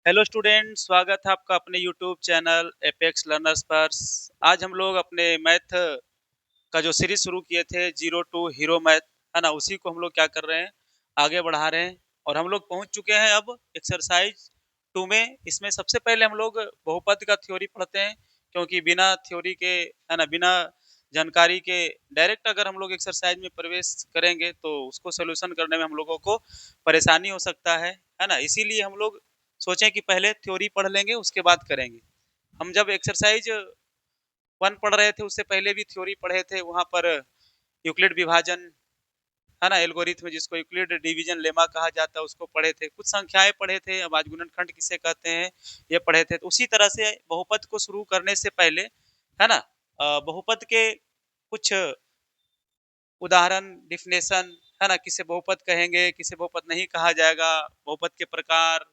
Hello student, स्वागत है आपका अपने यूट्यूब चैनल एपेक्स लर्नर्स पर। आज हम लोग अपने मैथ का जो सीरीज शुरू किए थे जीरो टू हीरो मैथ, है ना, उसी को हम लोग क्या कर रहे हैं, आगे बढ़ा रहे हैं। और हम लोग पहुंच चुके हैं अब एक्सरसाइज 2 में। इसमें सबसे पहले हम लोग बहुपद का थ्योरी पढ़ते हैं, क्योंकि बिना थ्योरी के, है ना, बिना जानकारी के डायरेक्ट अगर हम लोग एक्सरसाइज में प्रवेश करेंगे तो उसको सोल्यूशन करने में हम लोगों को परेशानी हो सकता है ना। इसीलिए हम लोग सोचें कि पहले थ्योरी पढ़ लेंगे, उसके बाद करेंगे। हम जब एक्सरसाइज 1 पढ़ रहे थे उससे पहले भी थ्योरी पढ़े थे। वहां पर यूक्लिड विभाजन, है ना, एल्गोरिथ्म जिसको यूक्लिड डिवीजन लेमा कहा जाता है, उसको पढ़े थे। कुछ संख्याएं पढ़े थे, अब आज गुणनखंड किसे कहते हैं ये पढ़े थे। तो उसी तरह से बहुपद को शुरू करने से पहले, है ना, बहुपद के कुछ उदाहरण, डिफिनेशन, है ना, किसे बहुपद कहेंगे, किसे बहुपद नहीं कहा जाएगा, बहुपद के प्रकार,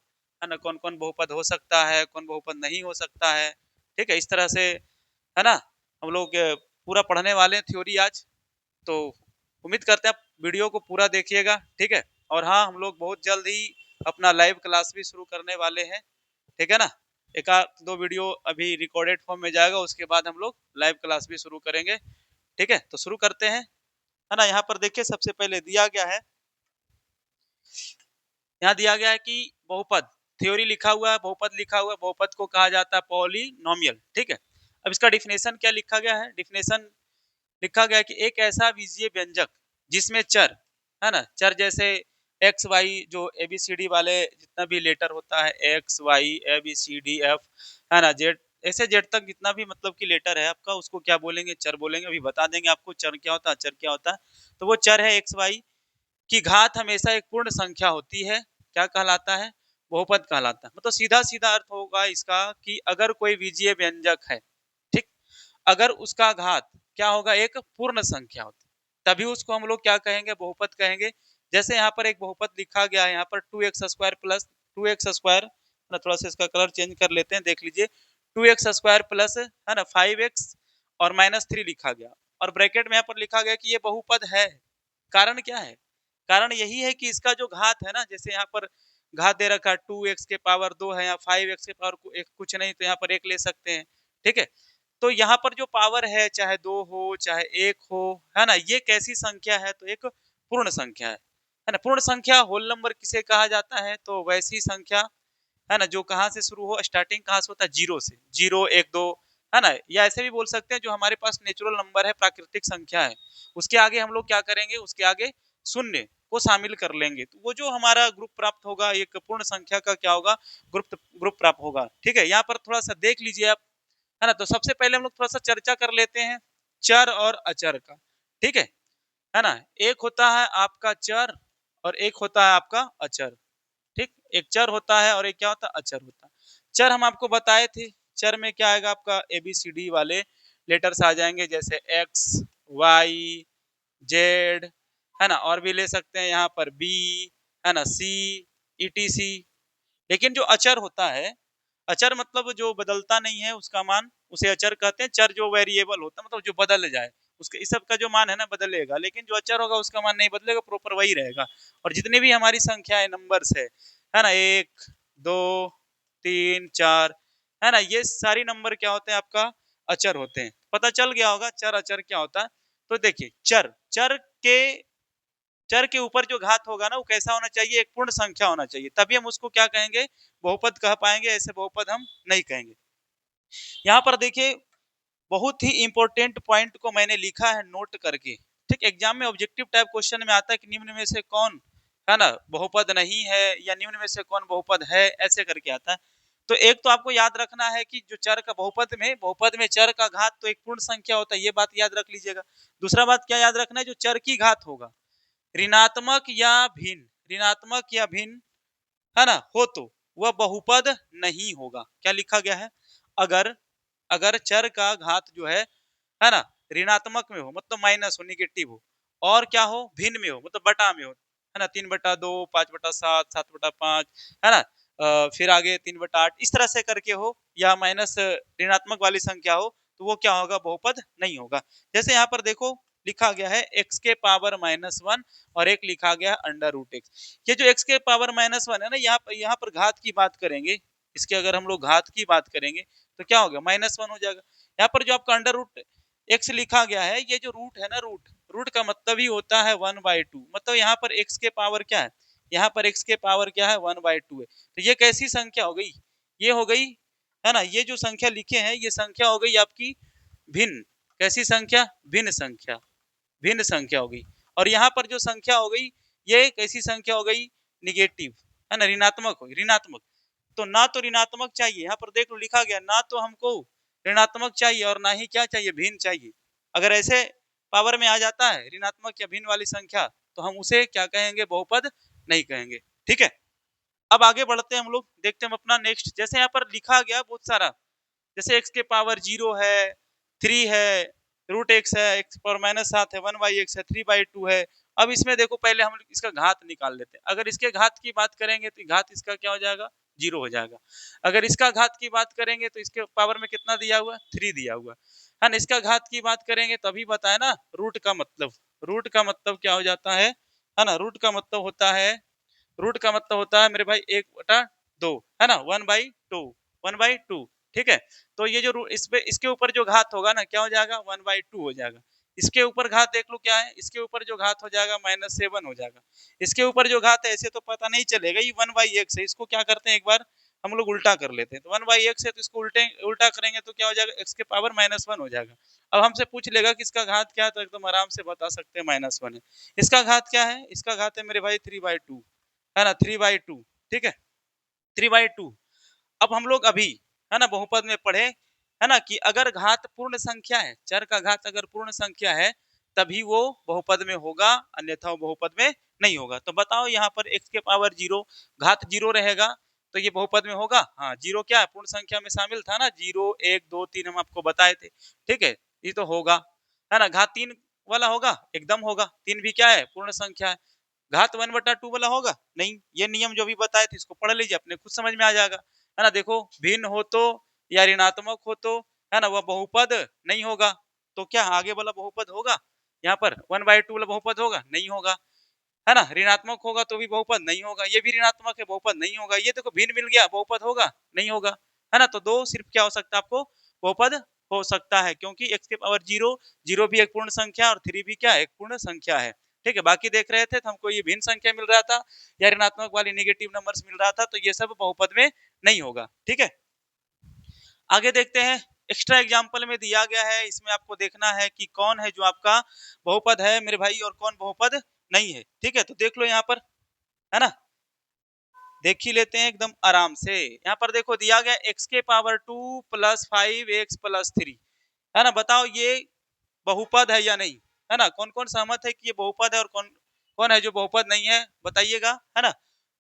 है ना, कौन कौन बहुपद हो सकता है, कौन बहुपद नहीं हो सकता है। ठीक है, इस तरह से, है ना, हम लोग पूरा पढ़ने वाले हैं थ्योरी आज। तो उम्मीद करते हैं आप वीडियो को पूरा देखिएगा। ठीक है, और हाँ, हम लोग बहुत जल्द ही अपना लाइव क्लास भी शुरू करने वाले हैं। ठीक है ना, एक आध दो वीडियो अभी रिकॉर्डेड फॉर्म में जाएगा, उसके बाद हम लोग लाइव क्लास भी शुरू करेंगे। ठीक है, तो शुरू करते हैं, है ना। यहाँ पर देखिए, सबसे पहले दिया गया है, यहाँ दिया गया है कि बहुपद, थ्योरी लिखा हुआ है, बहुपद लिखा हुआ है, बहुपद को कहा जाता है पॉलिनोमियल। ठीक है, अब इसका डिफिनेशन क्या लिखा गया है, डिफिनेशन लिखा गया है कि एक ऐसा बीजीय व्यंजक जिसमें चर, है ना, चर जैसे एक्स वाई, जो ए बी सी डी वाले जितना भी लेटर होता है, X Y A B C D F, है ना, जेड, ऐसे जेड तक जितना भी मतलब कि लेटर है आपका, उसको क्या बोलेंगे, चर बोलेंगे। अभी बता देंगे आपको चर क्या होता है, चर क्या होता है। तो वो चर है एक्स वाई की घात हमेशा एक पूर्ण संख्या होती है, क्या कहलाता है, बहुपद कहलाता है। मतलब सीधा सीधा अर्थ होगा इसका कि अगर कोई बीजीय व्यंजक है, ठीक, अगर उसका घात क्या होगा, एक पूर्ण संख्या होती, तभी उसको हम लोग क्या कहेंगे, बहुपद कहेंगे। जैसे यहाँ पर एक बहुपद लिखा गया है, यहाँ पर 2x² प्लस 2x², ना, थोड़ा सा इसका कलर चेंज कर लेते हैं, देख लीजिए, 2x² प्लस, है ना, 5x और -3 लिखा गया, और ब्रैकेट में यहाँ पर लिखा गया कि ये बहुपद है। कारण क्या है, कारण यही है कि इसका जो घात है ना, जैसे यहाँ पर घात दे रखा है 2x के पावर 2 है, या 5x के पावर एक कुछ नहीं, तो यहाँ पर एक ले सकते हैं। ठीक है, तो यहाँ पर जो पावर है, चाहे 2 हो चाहे 1 हो, है ना, ये कैसी संख्या है, तो एक पूर्ण संख्या है ना। पूर्ण संख्या होल नंबर किसे कहा जाता है, तो वैसी संख्या, है ना, जो कहाँ से शुरू हो, स्टार्टिंग कहाँ से होता है, जीरो से, जीरो एक दो, है ना, या ऐसे भी बोल सकते हैं जो हमारे पास नेचुरल नंबर है, प्राकृतिक संख्या है, उसके आगे हम लोग क्या करेंगे, उसके आगे शून्य को शामिल कर लेंगे, तो वो जो हमारा ग्रुप प्राप्त होगा, एक पूर्ण संख्या का क्या होगा, ग्रुप ग्रुप प्राप्त होगा। ठीक है, यहाँ पर थोड़ा सा देख लीजिए आप, है ना। तो सबसे पहले हम लोग थोड़ा सा चर्चा कर लेते हैं चर और अचर का। ठीक है ना, एक होता है आपका चर और एक होता है आपका अचर। ठीक, एक चर होता है और एक क्या होता है, अचर होता है। चर हम आपको बताए थे, चर में क्या आएगा आपका, ए बी सी डी वाले लेटर्स आ जाएंगे, जैसे एक्स वाई जेड, है ना, और भी ले सकते हैं यहाँ पर बी, है ना, सी, ईटीसी। लेकिन जो अचर होता है, अचर मतलब जो बदलता नहीं है उसका मान, उसे अचर कहते हैं। चर जो वेरिएबल होता है, मतलब जो बदल जाए, उसके इस सब का जो मान है ना बदलेगा, लेकिन जो अचर होगा उसका मान नहीं बदलेगा, प्रॉपर वही रहेगा। और जितनी भी हमारी संख्याएं, नंबर्स है ना, 1 2 3 4, है ना, ये सारी नंबर क्या होते हैं, आपका अचर होते हैं। पता चल गया होगा चर अचर क्या होता है। तो देखिए, चर चर के चर के ऊपर जो घात होगा ना, वो कैसा होना चाहिए, एक पूर्ण संख्या होना चाहिए, तभी हम उसको क्या कहेंगे, बहुपद कह पाएंगे, ऐसे बहुपद हम नहीं कहेंगे। यहाँ पर देखिए, बहुत ही इंपॉर्टेंट पॉइंट को मैंने लिखा है नोट करके। ठीक, एग्जाम में ऑब्जेक्टिव टाइप क्वेश्चन में आता है कि निम्न में से कौन, है ना, बहुपद नहीं है, या निम्न में से कौन बहुपद है, ऐसे करके आता है। तो एक तो आपको याद रखना है कि जो चर का बहुपद में चर का घात तो एक पूर्ण संख्या होता है, ये बात याद रख लीजिएगा। दूसरा बात क्या याद रखना है, जो चर की घात होगा, ऋणात्मक या भिन्न, ऋणात्मक या भिन्न, है ना, हो तो वह बहुपद नहीं होगा। क्या लिखा गया है, अगर अगर चर का घात जो है ना, ऋणात्मक में हो, मतलब माइनस हो, निगेटिव हो, और क्या हो, भिन्न में हो, मतलब बटा में हो, है ना, 3/2, 5/7, 7/5, है ना, फिर आगे 3/8, इस तरह से करके हो, या माइनस ऋणात्मक वाली संख्या हो, तो वो क्या होगा, बहुपद नहीं होगा। जैसे यहाँ पर देखो, लिखा गया है x के पावर -1 और एक लिखा गया है √x। ये जो x के पावर -1 है ना, यहाँ पर घात की बात करेंगे, इसके अगर हम लोग घात की बात करेंगे तो क्या हो गया, -1 हो जाएगा। यहाँ पर जो आपका अंडर रूट एक्स लिखा गया है, ये जो रूट है ना, रूट का मतलब ही होता है 1/2। मतलब यहाँ पर एक्स के पावर क्या है, यहाँ पर एक्स के पावर क्या है, 1/2 है। तो ये कैसी संख्या हो गई, ये हो गई, है ना, ये जो संख्या लिखे हैं ये संख्या हो गई आपकी भिन्न। कैसी संख्या, भिन्न संख्या, भिन्न संख्या हो गई। और यहाँ पर जो संख्या हो गई ये कैसी संख्या हो गई, निगेटिव, है ना, ऋणात्मक हो गई, ऋणात्मक। तो ना तो ऋणात्मक चाहिए, यहाँ पर देख लो लिखा गया, ना तो हमको ऋणात्मक चाहिए और ना ही क्या चाहिए, भिन्न चाहिए। अगर ऐसे पावर में आ जाता है ऋणात्मक या भिन्न वाली संख्या तो हम उसे क्या कहेंगे, बहुपद नहीं कहेंगे। ठीक है, अब आगे बढ़ते हैं हम लोग, देखते हैं अपना नेक्स्ट। जैसे यहाँ पर लिखा गया बहुत सारा, जैसे x के पावर 0 है, 3 है, रूट एक्स है, x पावर -7 है, 1/x है, 3/2 है। अब इसमें देखो पहले हम इसका घात निकाल लेते हैं। अगर इसके घात की बात करेंगे तो घात इसका क्या हो जाएगा, 0 हो जाएगा। अगर इसका घात की बात करेंगे तो इसके पावर में कितना दिया हुआ, 3 दिया हुआ है ना। इसका घात की बात करेंगे तो अभी बताया ना, रूट का मतलब, रूट का मतलब क्या हो जाता है ना, रूट का मतलब होता है, रूट का मतलब होता है मेरे भाई 1/2, है ना, 1/2, 1/2। ठीक है, तो ये जो इस पे इसके ऊपर जो घात होगा ना क्या हो जाएगा, 1/2 हो जाएगा। इसके ऊपर घात देख लो क्या है, इसके ऊपर जो घात हो जाएगा -7 हो जाएगा। इसके ऊपर जो घात है ऐसे तो पता नहीं चलेगा, ये 1/x है। इसको क्या करते हैं, एक बार हम लोग उल्टा कर लेते हैं। तो 1/x है तो इसको उल्टा करेंगे तो क्या हो जाएगा, x के पावर -1 हो जाएगा। अब हमसे पूछ लेगा कि इसका घात क्या है, तो एकदम आराम से बता सकते हैं -1 है। इसका घात क्या है, इसका घात है मेरे भाई 3/2, है ना, 3/2। ठीक है, 3/2। अब हम लोग अभी, है ना, बहुपद में पढ़े, है ना, कि अगर घात पूर्ण संख्या है, चर का घात अगर पूर्ण संख्या है तभी वो बहुपद में होगा, अन्यथा वो बहुपद में नहीं होगा। तो बताओ यहाँ पर x के पावर 0, घात 0 रहेगा तो ये बहुपद में होगा। हाँ, 0 क्या है, पूर्ण संख्या में शामिल था ना, 0 1 2 3 हम आपको बताए थे। ठीक है, ये तो होगा, है ना। घात 3 वाला होगा, एकदम होगा, 3 भी क्या है, पूर्ण संख्या है। घात 1/2 वाला होगा, नहीं। ये नियम जो भी बताए थे इसको पढ़ लीजिए, अपने खुद समझ में आ जाएगा, है ना। देखो, भिन्न हो तो या ऋणात्मक हो तो, है ना, वह बहुपद नहीं होगा। तो क्या आगे वाला बहुपद होगा, यहाँ पर 1/2 वाला बहुपद होगा, नहीं होगा, है ना। ऋणात्मक होगा तो भी बहुपद नहीं होगा, ये भी ऋणात्मक है, बहुपद नहीं होगा। ये देखो भिन्न मिल गया, बहुपद होगा, नहीं होगा, है ना। तो दो सिर्फ क्या हो सकता है आपको, बहुपद हो सकता है, क्योंकि x के पावर 0, 0 भी एक पूर्ण संख्या और 3 भी क्या है, एक पूर्ण संख्या है। ठीक है, बाकी देख रहे थे तो हमको ये भिन्न संख्या मिल रहा था या ऋणात्मक वाली नेगेटिव नंबर्स मिल रहा था, तो ये सब बहुपद में नहीं होगा। ठीक है, आगे देखते हैं। एक्स्ट्रा एग्जाम्पल में दिया गया है, इसमें आपको देखना है कि कौन है जो आपका बहुपद है मेरे भाई और कौन बहुपद नहीं है। ठीक है, तो देख लो यहाँ पर, है ना, देख ही लेते हैं एकदम आराम से। यहाँ पर देखो दिया गया x के पावर 2 + 5x + 3, है ना। बताओ ये बहुपद है या नहीं, है ना। कौन कौन सहमत है कि ये बहुपद है और कौन कौन है जो बहुपद नहीं है, बताइएगा, है ना।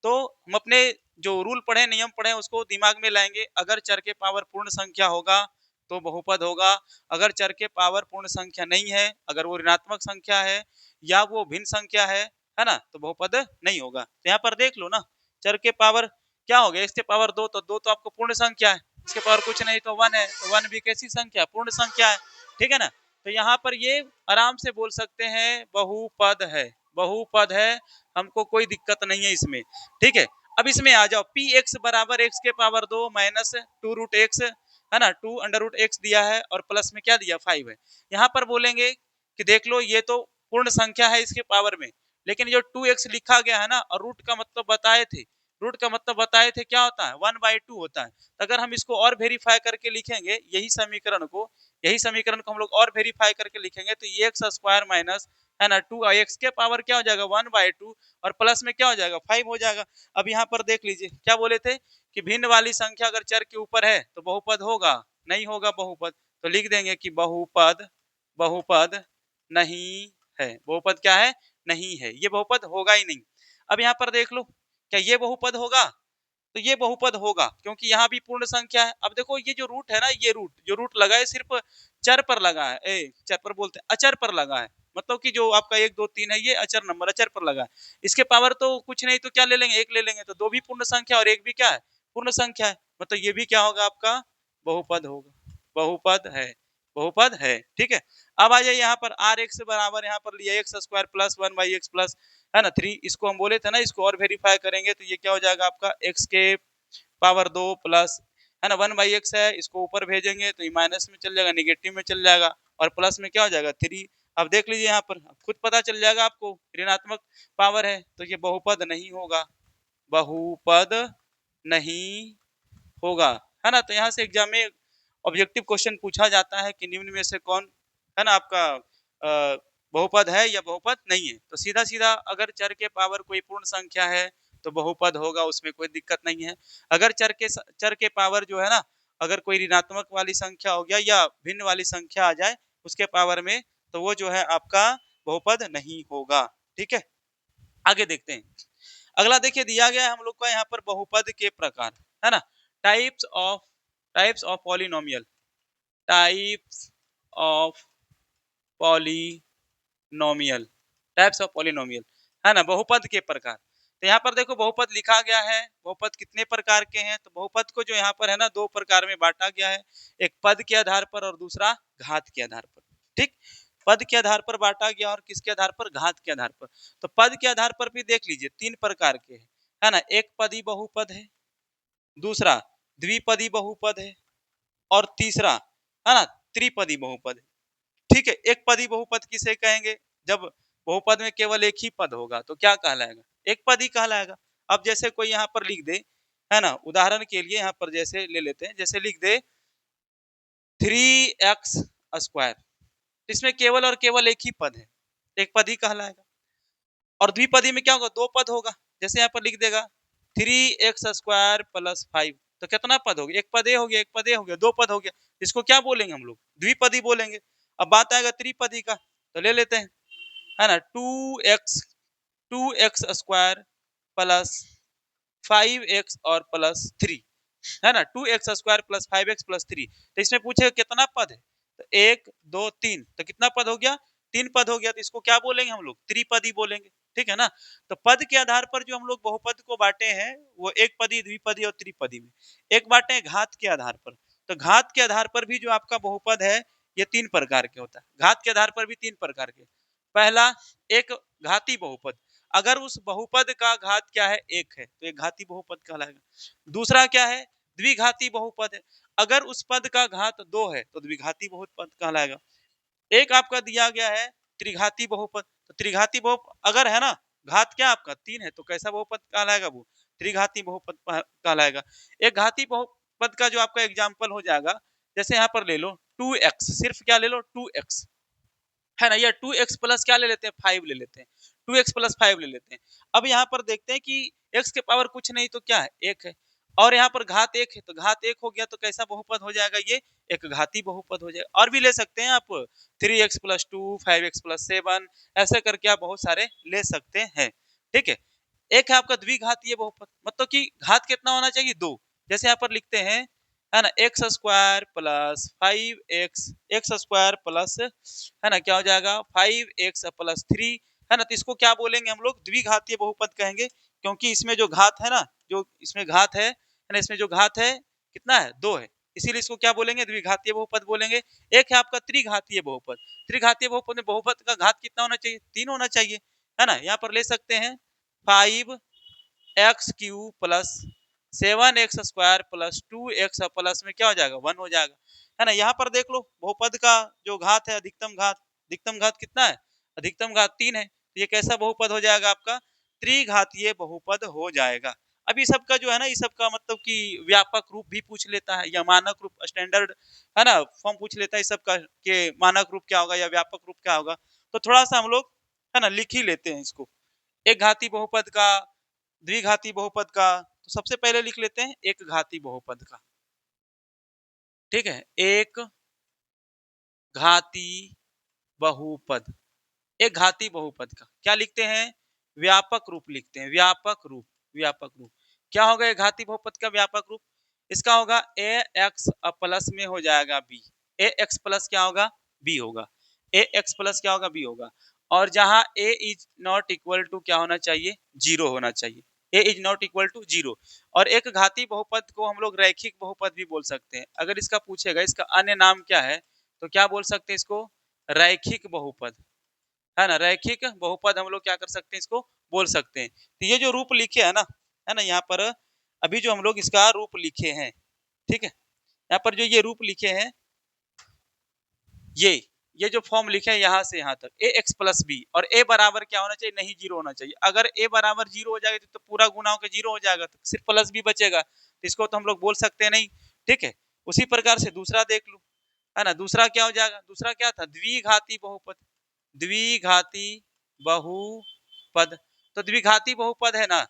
तो हम अपने जो रूल पढ़े, नियम पढ़े, उसको दिमाग में लाएंगे। अगर चर के पावर पूर्ण संख्या होगा तो बहुपद होगा। अगर चर के पावर पूर्ण संख्या नहीं है, अगर वो ऋणात्मक संख्या है या वो भिन्न संख्या है ना, तो बहुपद नहीं होगा। तो यहाँ पर देख लो ना, चर के पावर क्या हो गया, इसके पावर 2, तो 2 तो आपको पूर्ण संख्या है, इसके पावर कुछ नहीं तो 1 है, तो 1 भी कैसी संख्या, पूर्ण संख्या है। ठीक है ना, तो यहाँ पर ये आराम से बोल सकते हैं बहुपद है, बहुपद है, हमको कोई दिक्कत नहीं है इसमें। ठीक है, अब इसमें आ जाओ, पी एक्स बराबर एक्स के पावर 2 -2√x, है ना, 2√x दिया है और प्लस में क्या दिया, 5 है। यहाँ पर बोलेंगे कि देख लो ये तो पूर्ण संख्या है इसके पावर में, लेकिन जो 2x लिखा गया है ना, और रूट का मतलब बताए थे, रूट का मतलब बताए थे क्या होता है, 1/2 होता है। तो अगर हम इसको और वेरीफाई करके लिखेंगे, यही समीकरण को हम लोग और वेरीफाई करके लिखेंगे तो ये एक्स स्क्वायर माइनस, है ना, 2x के पावर क्या हो जाएगा, 1/2, और प्लस में क्या हो जाएगा, 5 हो जाएगा। अब यहाँ पर देख लीजिए क्या बोले थे कि भिन्न वाली संख्या अगर चर के ऊपर है तो बहुपद होगा, नहीं होगा बहुपद, तो लिख देंगे कि बहुपद, बहुपद नहीं है। बहुपद क्या है, नहीं है, ये बहुपद होगा ही नहीं। अब यहाँ पर देख लो, क्या ये बहुपद होगा, तो ये बहुपद होगा क्योंकि यहाँ भी पूर्ण संख्या है। अब देखो ये जो रूट है ना, ये रूट जो रूट लगा है सिर्फ चर पर लगा है, चर पर बोलते हैं, अचर पर लगा है। मतलब कि जो आपका 1 2 3 है ये अचर नंबर, अचर पर लगा है। इसके पावर तो कुछ नहीं तो क्या ले लेंगे, 1 ले लेंगे, तो 2 भी पूर्ण संख्या और 1 भी क्या है, पूर्ण संख्या है। मतलब ये भी क्या होगा आपका, बहुपद होगा, बहुपद है, बहुपद है। ठीक है, अब आ जाइए यहाँ पर आर एक्स बराबर, यहाँ पर लिया x square plus 1/x plus, है ना, 3, इसको हम बोले थे ना, इसको और वेरीफाई करेंगे तो ये क्या हो जाएगा आपका x के पावर 2 प्लस, है ना, 1/x है, इसको ऊपर भेजेंगे तो ये माइनस में चल जाएगा, निगेटिव में चल जाएगा, और प्लस में क्या हो जाएगा 3। अब देख लीजिए यहाँ पर खुद पता चल जाएगा आपको, ऋणात्मक पावर है तो ये बहुपद नहीं होगा, बहुपद नहीं होगा, है ना। तो यहाँ से एग्जाम में ऑब्जेक्टिव क्वेश्चन पूछा जाता है कि निम्न में से कौन, है ना, आपका बहुपद है या बहुपद नहीं है। तो सीधा सीधा अगर चर के पावर कोई पूर्ण संख्या है तो बहुपद होगा, उसमें कोई दिक्कत नहीं है। अगर चर के पावर जो है ना, अगर कोई ऋणात्मक वाली संख्या हो गया या भिन्न वाली संख्या आ जाए उसके पावर में, तो वो जो है आपका बहुपद नहीं होगा। ठीक है, आगे देखते हैं। अगला देखिए दिया गया है हम लोग का यहाँ पर बहुपद के प्रकार, है ना, types of polynomial, types of polynomial, types of polynomial, है ना, बहुपद के प्रकार। तो यहाँ पर देखो बहुपद लिखा गया है, बहुपद कितने प्रकार के हैं, तो बहुपद को जो यहाँ पर है ना दो प्रकार में बांटा गया है, एक पद के आधार पर और दूसरा घात के आधार पर। ठीक, पद के आधार पर बांटा गया और किसके आधार पर, घात के आधार पर। तो पद के आधार पर भी देख लीजिए 3 प्रकार के हैं, है ना, एक पदी बहुपद है, दूसरा द्विपदी बहुपद है, और तीसरा, है ना, त्रिपदी बहुपद है। ठीक है, एक पदी बहुपद किसे कहेंगे, जब बहुपद में केवल एक ही पद होगा तो क्या कहलाएगा, एक पद ही कहलाएगा। अब जैसे कोई यहाँ पर लिख दे, है ना, उदाहरण के लिए यहाँ पर जैसे ले लेते हैं, जैसे लिख दे 3x², इसमें केवल और केवल एक ही पद है, एक पद ही कहलाएगा। और द्विपदी में क्या होगा, दो पद होगा, जैसे यहाँ पर लिख देगा 3x² + 5, तो कितना पद हो गया, एक पद ए हो गया, एक पद ए हो गया, दो पद हो गया, इसको क्या बोलेंगे हम लोग, द्विपदी बोलेंगे। अब बात आएगा त्रिपदी का, तो ले लेते हैं, है ना, 2x² + 5x और +3, है ना, 2x² + 5x + 3। तो इसमें पूछे कितना पद है, तो 1 2 3, तो कितना पद हो गया, 3 पद हो गया, तो इसको क्या बोलेंगे हम लोग, त्रिपदी बोलेंगे। ठीक है ना, तो पद के आधार पर जो हम लोग बहुपद को बांटे हैं वो एक पदी, द्विपदी और त्रिपदी में। एक बांटे हैं घात के आधार पर, तो घात के आधार पर भी जो आपका बहुपद है ये 3 प्रकार के होता है, घात के आधार पर भी 3 प्रकार के। पहला, एक घाती बहुपद, अगर उस बहुपद का घात क्या है, एक है, तो एक घाती बहुपद कहलाएगा। दूसरा क्या है, द्विघाती बहुपद है, अगर उस पद का घात 2 है तो द्विघाती बहुपद कहलाएगा। एक आपका दिया गया है त्रिघाती बहुपद, तो त्रिघाती बहुपद अगर है ना, घात क्या आपका 3 है, तो कैसा बहुपद कहलाएगा, वो त्रिघाती बहुपद कहलाएगा। एक घाती बहुपद का जो आपका एग्जाम्पल हो जाएगा, जैसे यहाँ पर ले लो 2x, सिर्फ क्या ले लो 2x, है ना, या 2x प्लस क्या ले लेते हैं, 5 ले लेते हैं, 2x + 5 ले लेते हैं। अब यहाँ पर देखते हैं कि x के पावर कुछ नहीं तो क्या है, एक है, और यहाँ पर घात 1 है, तो घात 1 हो गया तो कैसा बहुपद हो जाएगा, ये एक घाती बहुपद हो जाएगा। और भी ले सकते हैं आप 3x + 2, 5x + 7, ऐसे करके आप बहुत सारे ले सकते हैं। ठीक है, एक है आपका द्विघातीय बहुपद, मतलब कि घात कितना होना चाहिए, 2। जैसे यहाँ पर लिखते हैं, है ना, x² + 5x, x² प्लस, है ना, क्या हो जाएगा 5x + 3, है ना, तो इसको क्या बोलेंगे हम लोग, द्विघातीय बहुपद कहेंगे, क्योंकि इसमें जो घात है ना, जो इसमें घात है ना, इसमें जो घात है कितना है, 2 है, इसीलिए इसको क्या बोलेंगे, द्विघातीय बहुपद बोलेंगे। एक है आपका त्रिघातीय बहुपद, त्रिघातीय बहुपद में बहुपद का घात कितना होना चाहिए, 3 होना चाहिए, है ना। यहाँ पर ले सकते हैं 5x³ + 7x² + 2x प्लस में क्या हो जाएगा, 1 हो जाएगा, है ना। यहाँ पर देख लो बहुपद का जो घात है, अधिकतम घात कितना है, अधिकतम घात 3 है, तो ये कैसा बहुपद हो जाएगा आपका, त्रिघातीय बहुपद हो जाएगा। अब ये सब का जो है ना, ये सब का मतलब कि व्यापक रूप भी पूछ लेता है, या मानक रूप, स्टैंडर्ड, है ना, फॉर्म पूछ लेता है इस सब का, के मानक रूप क्या होगा या व्यापक रूप क्या होगा। तो थोड़ा सा हम लोग, है ना, लिख ही लेते हैं इसको, एक घाती बहुपद का, द्विघाती बहुपद का। तो सबसे पहले लिख लेते हैं एक घाती बहुपद का। ठीक है, एक घाती बहुपद, एक घाती बहुपद का क्या लिखते हैं, व्यापक रूप लिखते हैं, व्यापक रूप, व्यापक रूप क्या होगा, एक घाती बहुपद का व्यापक रूप, इसका होगा ax प्लस में हो जाएगा b, ax प्लस क्या होगा, b होगा, ax प्लस क्या होगा, b होगा, और जहां a is not equal to क्या होना चाहिए, 0 होना चाहिए, a is not equal to 0। और एक घाती बहुपद को हम लोग रैखिक बहुपद भी बोल सकते हैं, अगर इसका पूछेगा इसका अन्य नाम क्या है, तो क्या बोल सकते हैं इसको, रैखिक बहुपद, है ना, रैखिक बहुपद हम लोग क्या कर सकते हैं, इसको बोल सकते हैं। तो ये जो रूप लिखे है ना, है ना, यहाँ पर अभी जो हम लोग इसका रूप लिखे हैं, ठीक है, यहाँ पर जो ये रूप लिखे हैं, ये जो फॉर्म लिखे हैं यहाँ से यहाँ तक, ए एक्स प्लस बी, और ए बराबर क्या होना चाहिए, नहीं जीरो होना चाहिए। अगर ए बराबर जीरो हो जाएगा तो पूरा गुना होकर जीरो हो जाएगा, तो सिर्फ प्लस बी बचेगा, तो इसको तो हम लोग बोल सकते हैं नहीं, ठीक है। उसी प्रकार से दूसरा देख लो, है ना, दूसरा क्या हो जाएगा, दूसरा क्या था, द्विघाती बहुपद, द्विघाती बहुपद। तो द्विघाती बहुपद है ना,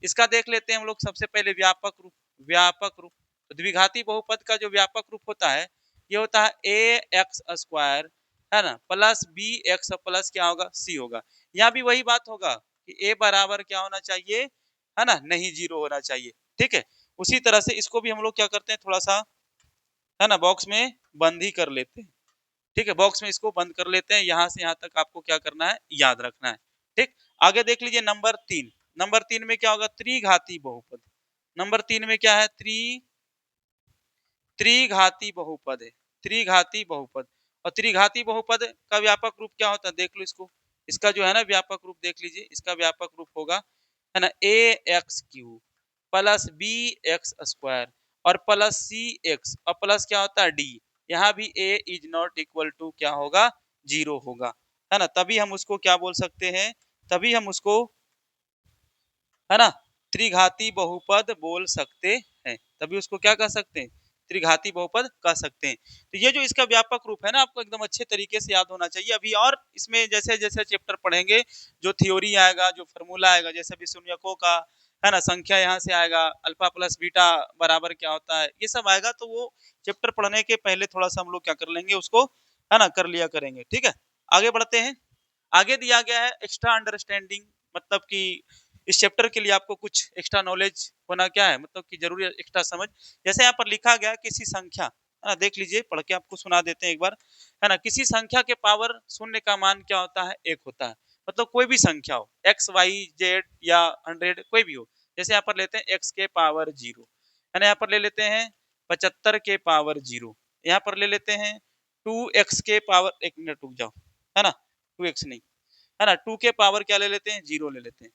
इसका देख लेते हैं हम लोग सबसे पहले व्यापक रूप, व्यापक रूप। तो द्विघाती बहुपद का जो व्यापक रूप होता है, ये होता है ए एक्स स्क्वायर, है ना, प्लस बी एक्स प्लस क्या होगा, सी होगा। यहाँ भी वही बात होगा कि ए बराबर क्या होना चाहिए, है ना, नहीं जीरो होना चाहिए, ठीक है। उसी तरह से इसको भी हम लोग क्या करते हैं, थोड़ा सा, है ना, बॉक्स में बंद ही कर लेते हैं, ठीक है, बॉक्स में इसको बंद कर लेते हैं। यहां से यहां तक आपको क्या करना है, याद रखना है, ठीक। आगे देख लीजिए नंबर 3, नंबर 3 में क्या होगा, त्रिघाती बहुपद। नंबर 3 में क्या है, त्रिघाती बहुपद है, त्रिघाती बहुपद। और त्रिघाती बहुपद का व्यापक रूप क्या होता है, देख लो इसको, इसका जो है ना व्यापक रूप देख लीजिए, इसका व्यापक रूप होगा, है ना, A X cube plus B X square और प्लस सी एक्स, और प्लस क्या होता है डी। यहाँ भी A is not equal to क्या होगा, जीरो होगा, है ना, तभी हम उसको क्या बोल सकते हैं, तभी हम उसको, है ना, त्रिघाती बहुपद बोल सकते हैं, तभी उसको क्या कह सकते हैं, त्रिघाती बहुपद कह सकते हैं। तो ये जो इसका व्यापक रूप है ना, आपको एकदम अच्छे तरीके से याद होना चाहिए। अभी और इसमें जैसे जैसे चैप्टर पढ़ेंगे, जो थ्योरी आएगा, जो फॉर्मूला आएगा, जैसे विशुन्यकों का, है ना, संख्या यहाँ से आएगा, अल्फा प्लस बीटा बराबर क्या होता है, ये सब आएगा, तो वो चैप्टर पढ़ने के पहले थोड़ा सा हम लोग क्या कर लेंगे उसको, है ना, कर लिया करेंगे, ठीक है। आगे बढ़ते हैं। आगे दिया गया है एक्स्ट्रा अंडरस्टैंडिंग, मतलब कि इस चैप्टर के लिए आपको कुछ एक्स्ट्रा नॉलेज होना क्या है, मतलब कि जरूरी एक्स्ट्रा समझ। जैसे यहाँ पर लिखा गया किसी संख्या, है ना, देख लीजिए, पढ़ के आपको सुना देते हैं एक बार, है ना, किसी संख्या के पावर शून्य का मान क्या होता है, एक होता है। मतलब कोई भी संख्या हो, एक्स वाई जेड या 100, कोई भी हो। जैसे यहाँ पर लेते हैं एक्स के पावर जीरो, है ना, यहाँ पर ले लेते हैं 75 के पावर जीरो, यहाँ पर ले लेते हैं 2x के पावर, एक मिनट रुक जाओ, है ना, 2x नहीं, है ना, 2 के पावर क्या ले लेते हैं, जीरो ले लेते हैं।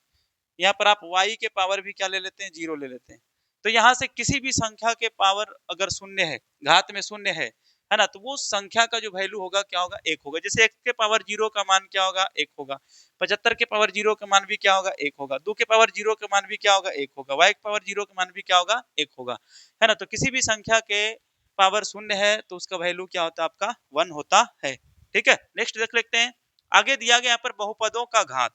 यहाँ पर आप y के पावर भी क्या ले लेते हैं, जीरो ले लेते हैं। तो यहाँ से किसी भी संख्या के पावर अगर शून्य है, घात में शून्य है ना, तो वो संख्या का जो वैल्यू होगा क्या होगा, एक होगा। जैसे x के पावर जीरो का मान क्या होगा, एक होगा। 75 के पावर जीरो का मान भी क्या होगा, एक होगा। 2 के पावर जीरो का मान भी क्या होगा, एक होगा। y के पावर जीरो का मान भी क्या होगा, एक होगा, है ना। तो किसी भी संख्या के पावर शून्य है तो उसका वैल्यू क्या होता है, आपका 1 होता है, ठीक है। नेक्स्ट देख लेते हैं। आगे दिया गया यहाँ पर बहुपदों का घात,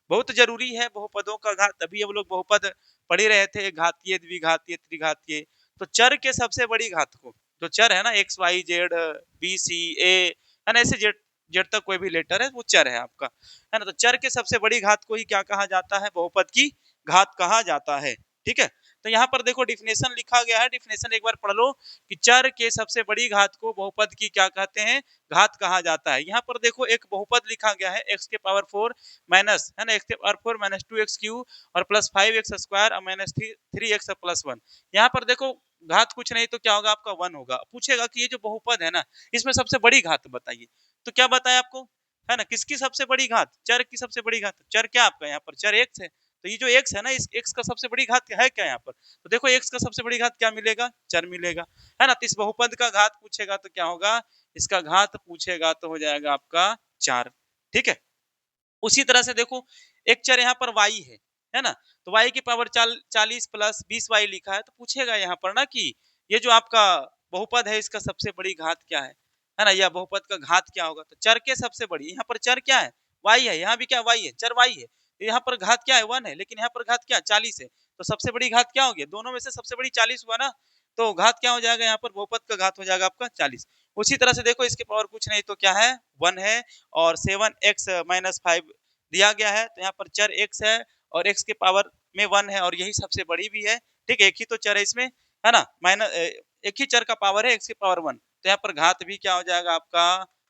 बहुत जरूरी है बहुपदों का घात। तभी हम लोग बहुपद पढ़ ही रहे थे, घातीय द्विघातीय त्रिघातीय। तो चर के सबसे बड़ी घात को, जो चर है ना, X Y Z B C A, है ना, ऐसे जेड, जेड तक कोई भी लेटर है वो चर है आपका, है ना। तो चर के सबसे बड़ी घात को ही क्या कहा जाता है, बहुपद की घात कहा जाता है, ठीक है। तो यहाँ पर देखो डिफिनेशन लिखा गया है, डिफिनेशन एक बार पढ़ लो कि चर के सबसे बड़ी घात को बहुपद की क्या कहते हैं, घात कहा जाता है। यहाँ पर देखो एक बहुपद लिखा गया है, एक्स के पावर 4 माइनस, है ना, एक्स के पावर 4 माइनस 2x क्यू और प्लस 5x स्क्वायर और माइनस 3x प्लस 1। यहाँ पर देखो घात कुछ नहीं तो क्या होगा, आपका 1 होगा। पूछेगा कि ये जो बहुपद है ना, इसमें सबसे बड़ी घात बताइए, तो क्या बताया आपको, है ना, किसकी सबसे बड़ी घात, चर की सबसे बड़ी घात। चर क्या आपका यहाँ पर, चर एक्स है, तो ये जो एक्स है ना, इस एक्स का सबसे बड़ी घात है क्या यहाँ पर, तो देखो एक्स का सबसे बड़ी घात क्या मिलेगा, चर मिलेगा, है ना। तो इस बहुपद का घात पूछेगा तो क्या होगा, इसका घात पूछेगा तो हो जाएगा आपका 4, ठीक है। उसी तरह से देखो एक चर यहाँ पर y है ना, तो y की पावर 40 प्लस 20y लिखा है, तो पूछेगा यहाँ पर ना कि ये जो आपका बहुपद है इसका सबसे बड़ी घात क्या है ना, यह बहुपद का घात क्या होगा। तो चर के सबसे बड़ी, यहाँ पर चर क्या है, y है, यहाँ भी क्या y है, चर y है। तो यहाँ पर घात क्या है, 1 है, लेकिन यहाँ पर घात क्या 40 है, तो सबसे बड़ी घात क्या होगी, दोनों में से सबसे बड़ी 40 हुआ ना, तो घात क्या हो जाएगा, यहाँ पर बहुपद का घात हो जाएगा आपका 40। उसी तरह से देखो इसके पावर कुछ नहीं तो क्या है, 1 है, और 7x माइनस 5 दिया गया है, तो यहाँ पर चर x है और x के पावर में 1 है और यही सबसे बड़ी भी है, ठीक है। एक ही तो चर है इसमें, है ना, माइनस एक ही चर का पावर है, x के पावर 1, तो यहाँ पर घात भी क्या हो जाएगा आपका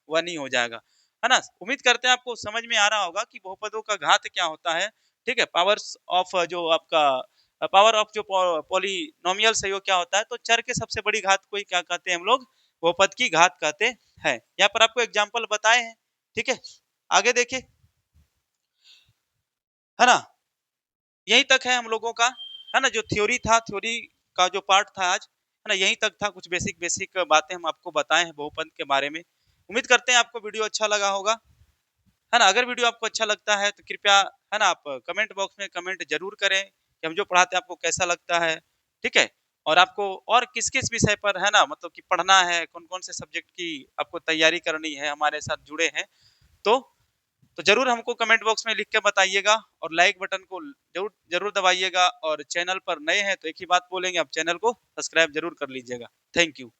1 ही हो जाएगा, है ना। उम्मीद करते हैं आपको समझ में आ रहा होगा कि बहुपदों का घात क्या होता है, ठीक है। पावर्स ऑफ जो आपका पावर ऑफ जो पॉलिनोमियल्स है वो क्या होता है, तो चर के सबसे बड़ी घात को ही क्या कहते हैं हम लोग, बहुपद की घात कहते हैं। यहाँ पर आपको एग्जाम्पल बताए हैं, ठीक है। आगे देखिए, है ना, यही तक है हम लोगों का, है ना, जो थ्योरी था, थ्योरी का जो पार्ट था आज, है ना, यहीं तक था। कुछ बेसिक बेसिक बातें हम आपको बताए हैं बहुपद के बारे में। उम्मीद करते हैं आपको वीडियो अच्छा लगा होगा, है ना। अगर वीडियो आपको अच्छा लगता है तो कृपया, है ना, आप कमेंट बॉक्स में कमेंट जरूर करें कि हम जो पढ़ाते हैं आपको कैसा लगता है, ठीक है। और आपको और किस किस विषय पर, है ना, मतलब कि पढ़ना है, कौन कौन से सब्जेक्ट की आपको तैयारी करनी है, हमारे साथ जुड़े हैं तो जरूर हमको कमेंट बॉक्स में लिख के बताइएगा। और लाइक बटन को जरूर जरूर दबाइएगा। और चैनल पर नए हैं तो एक ही बात बोलेंगे, आप चैनल को सब्सक्राइब जरूर कर लीजिएगा। Thank you.